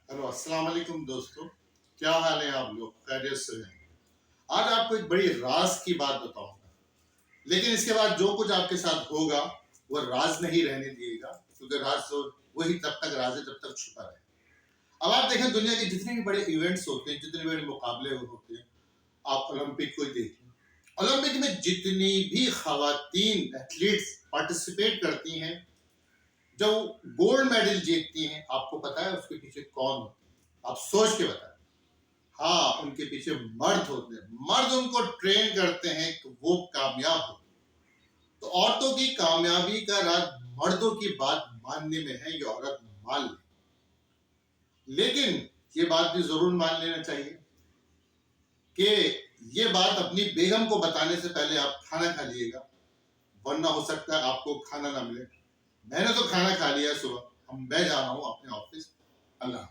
Hello अस्सलाम वालेकुम दोस्तों। क्या हाल है आप लोग? खैरियत से हैं? आज आपको एक बड़ी राज की बात बताऊंगा, लेकिन इसके बाद जो कुछ आपके साथ होगा वो राज नहीं रहने दिएगा, क्योंकि राज तो वही तब तक राज है जब तक छुपा रहे। अब आप देखें, दुनिया के जितने भी बड़े इवेंट्स होते हैं, जितने बड़े मुकाबले होते हैं, आप ओलंपिक को ही देख लें। ओलंपिक में जितनी भी खवातीन एथलीट्स पार्टिसिपेट करती हैं, जो गोल्ड मेडल जीतती हैं, आपको पता है उसके पीछे कौन होता है? आप सोच के बताएं। हाँ, उनके पीछे मर्द होते हैं। मर्द उनको ट्रेन करते हैं कि वो कामयाब हो। तो औरतों की कामयाबी का राज मर्दों की बात मानने में है, ये औरत मान ले। लेकिन ये बात भी जरूर मान लेना चाहिए कि ये बात अपनी बेगम को बताने से पहले आप खाना खा लीजिएगा, वरना हो सकता है आपको खाना ना मिले। मैंने तो खाना खा लिया सुबह। अब मैं जा रहा हूं अपने ऑफिस। अल्लाह।